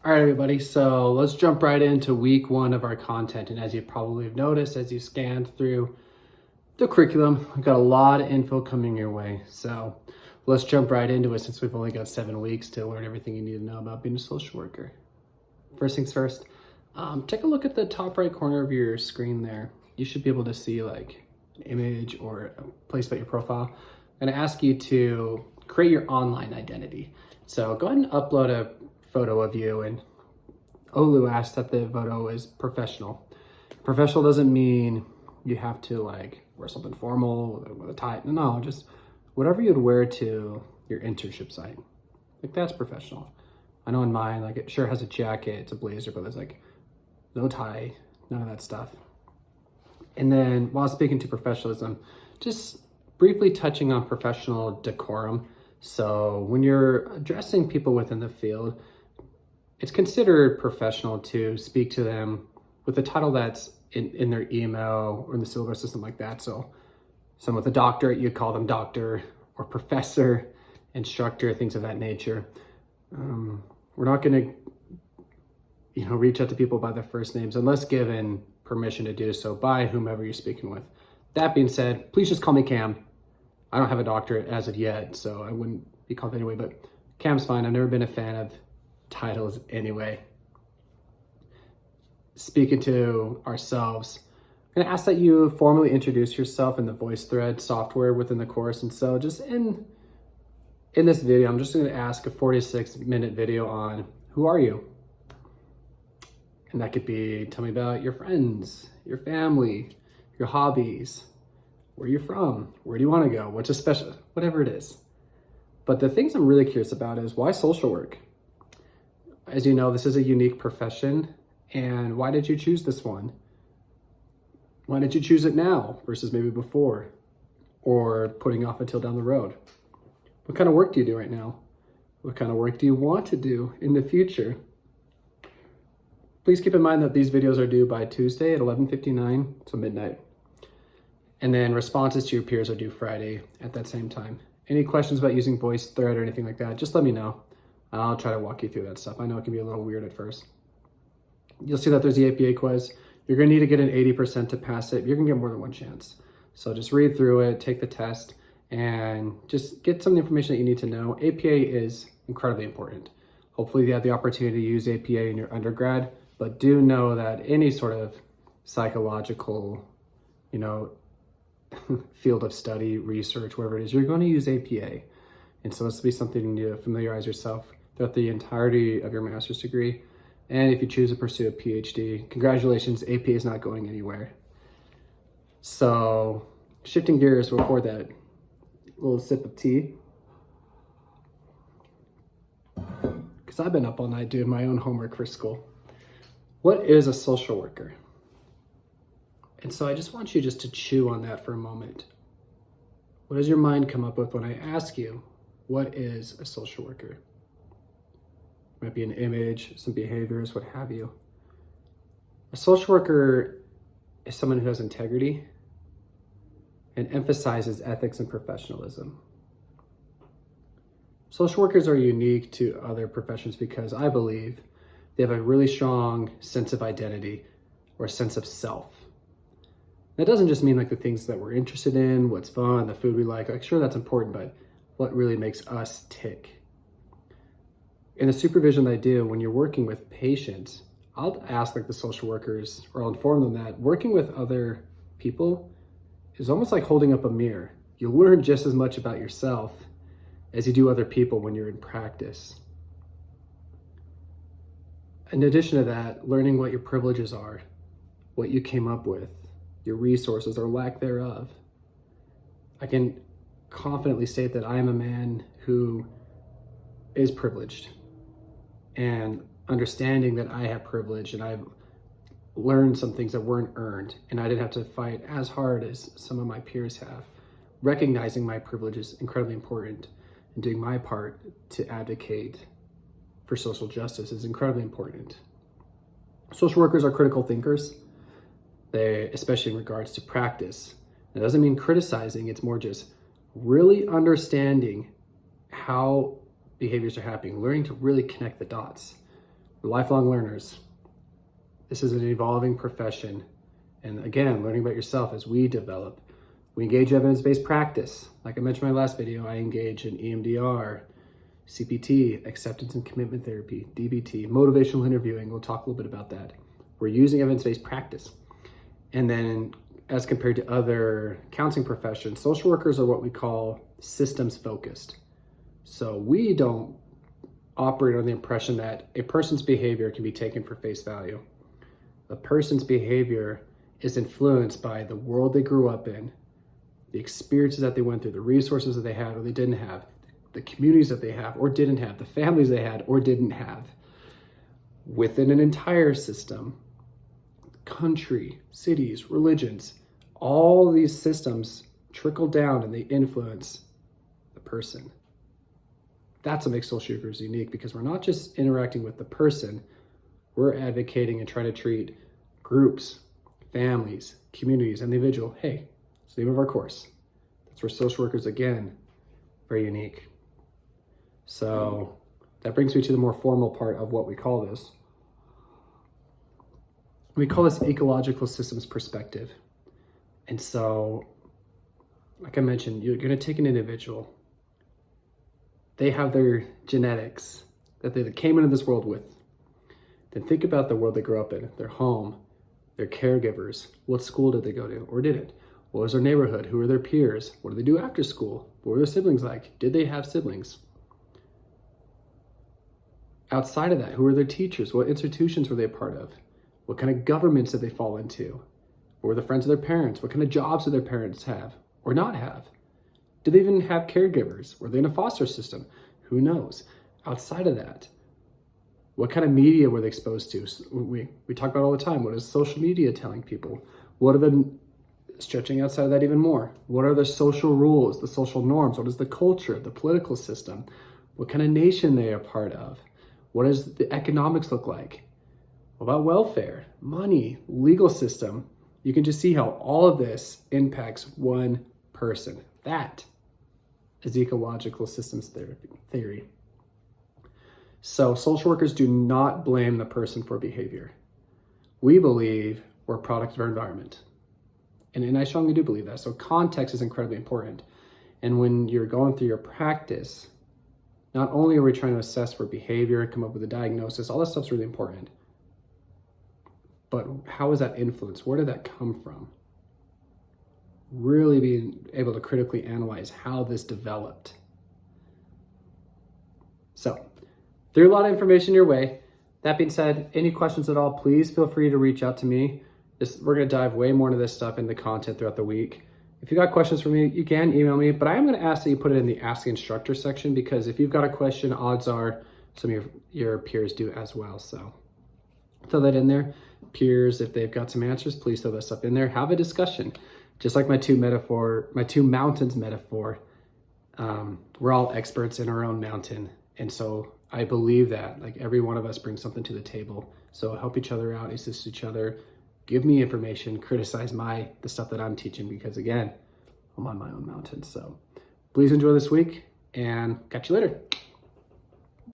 All right, everybody, so let's jump right into week one of our content. And as you probably have noticed, as you scanned through the curriculum, we've got a lot of info coming your way. So let's jump right into it since we've only got 7 weeks to learn everything you need to know about being a social worker. First things first, take a look at the top right corner of your screen there. You should be able to see like an image or a place about your profile. I'm gonna ask you to create your online identity. So go ahead and upload a photo of you, and Olu asked that the photo is professional. Professional doesn't mean you have to like wear something formal with a tie. No, just whatever you'd wear to your internship site. Like that's professional. I know in mine, like it sure has a jacket, it's a blazer, but there's like no tie, none of that stuff. And then while speaking to professionalism, just briefly touching on professional decorum. So when you're addressing people within the field, it's considered professional to speak to them with a title that's in their email or in the syllabus or something like that. So someone with a doctorate, you call them doctor or professor, instructor, things of that nature. We're not going to, reach out to people by their first names unless given permission to do so by whomever you're speaking with. That being said, please just call me Cam. I don't have a doctorate as of yet, so I wouldn't be called anyway, but Cam's fine. I've never been a fan of titles anyway. Speaking to ourselves, I'm gonna ask that you formally introduce yourself in the VoiceThread software within the course. And so just in this video, I'm just gonna ask a 46-minute video on who are you? And that could be, tell me about your friends, your family, your hobbies, where you're from, where do you wanna go, what's a special, whatever it is. But the things I'm really curious about is why social work? As you know, this is a unique profession, and why did you choose this one? Why did you choose it now versus maybe before, or putting off until down the road? What kind of work do you do right now? What kind of work do you want to do in the future? Please keep in mind that these videos are due by Tuesday at 11:59, so midnight. And then responses to your peers are due Friday at that same time. Any questions about using VoiceThread or anything like that, just let me know. I'll try to walk you through that stuff. I know it can be a little weird at first. You'll see that there's the APA quiz. You're gonna need to get an 80% to pass it. You're gonna get more than one chance. So just read through it, take the test, and just get some of the information that you need to know. APA is incredibly important. Hopefully you have the opportunity to use APA in your undergrad, but do know that any sort of psychological, field of study, research, whatever it is, you're going to use APA. And so this will be something you need to familiarize yourself throughout the entirety of your master's degree. And if you choose to pursue a PhD, congratulations, APA is not going anywhere. So shifting gears before that, little sip of tea. Because I've been up all night doing my own homework for school. What is a social worker? And so I just want you just to chew on that for a moment. What does your mind come up with when I ask you, what is a social worker? It might be an image, some behaviors, what have you. A social worker is someone who has integrity and emphasizes ethics and professionalism. Social workers are unique to other professions because I believe they have a really strong sense of identity or a sense of self. That doesn't just mean like the things that we're interested in, what's fun, the food we like sure that's important, but what really makes us tick. In the supervision that I do, when you're working with patients, I'll ask like the social workers, or I'll inform them that working with other people is almost like holding up a mirror. You'll learn just as much about yourself as you do other people when you're in practice. In addition to that, learning what your privileges are, what you came up with, your resources or lack thereof. I can confidently state that I am a man who is privileged, and understanding that I have privilege and I've learned some things that weren't earned and I didn't have to fight as hard as some of my peers have. Recognizing my privilege is incredibly important, and doing my part to advocate for social justice is incredibly important. Social workers are critical thinkers. They, especially in regards to practice. It doesn't mean criticizing, it's more just really understanding how behaviors are happening, learning to really connect the dots. We're lifelong learners. This is an evolving profession. And again, learning about yourself as we develop. We engage evidence-based practice. Like I mentioned in my last video, I engage in EMDR, CPT, acceptance and commitment therapy, DBT, motivational interviewing. We'll talk a little bit about that. We're using evidence-based practice. And then as compared to other counseling professions, social workers are what we call systems focused. So we don't operate on the impression that a person's behavior can be taken for face value. A person's behavior is influenced by the world they grew up in, the experiences that they went through, the resources that they had or they didn't have, the communities that they have or didn't have, the families they had or didn't have. Within an entire system, country, cities, religions, all these systems trickle down and they influence the person. That's what makes social workers unique, because we're not just interacting with the person, we're advocating and trying to treat groups, families, communities, individual. Hey, it's the name of our course. That's where social workers, again, very unique. So that brings me to the more formal part of what we call this. We call this ecological systems perspective. And so, like I mentioned, you're going to take an individual. They have their genetics that they came into this world with. Then think about the world they grew up in, their home, their caregivers. What school did they go to or didn't? What was their neighborhood? Who were their peers? What did they do after school? What were their siblings like? Did they have siblings? Outside of that, who were their teachers? What institutions were they a part of? What kind of governments did they fall into? What were the friends of their parents? What kind of jobs did their parents have or not have? Did they even have caregivers? Were they in a foster system? Who knows? Outside of that, what kind of media were they exposed to? We talk about all the time. What is social media telling people? What are the, stretching outside of that even more, what are the social rules, the social norms? What is the culture, the political system? What kind of nation they are part of? What does the economics look like? What about welfare, money, legal system? You can just see how all of this impacts one person. That is ecological systems theory. So social workers do not blame the person for behavior. We believe we're a product of our environment. And I strongly do believe that. So context is incredibly important. And when you're going through your practice, not only are we trying to assess for behavior, come up with a diagnosis, all that stuff's really important. But how is that influenced? Where did that come from? Really being able to critically analyze how this developed. So, threw a lot of information your way. That being said, any questions at all, please feel free to reach out to me. We're going to dive way more into this stuff in the content throughout the week. If you got questions for me, you can email me, but I am going to ask that you put it in the Ask the Instructor section, because if you've got a question, odds are some of your peers do as well. So throw that in there. Peers, if they've got some answers, please throw that stuff in there. Have a discussion. Just like my two mountains metaphor, we're all experts in our own mountain. And so I believe that like every one of us brings something to the table. So help each other out, assist each other, give me information, criticize the stuff that I'm teaching, because again, I'm on my own mountain. So please enjoy this week and catch you later.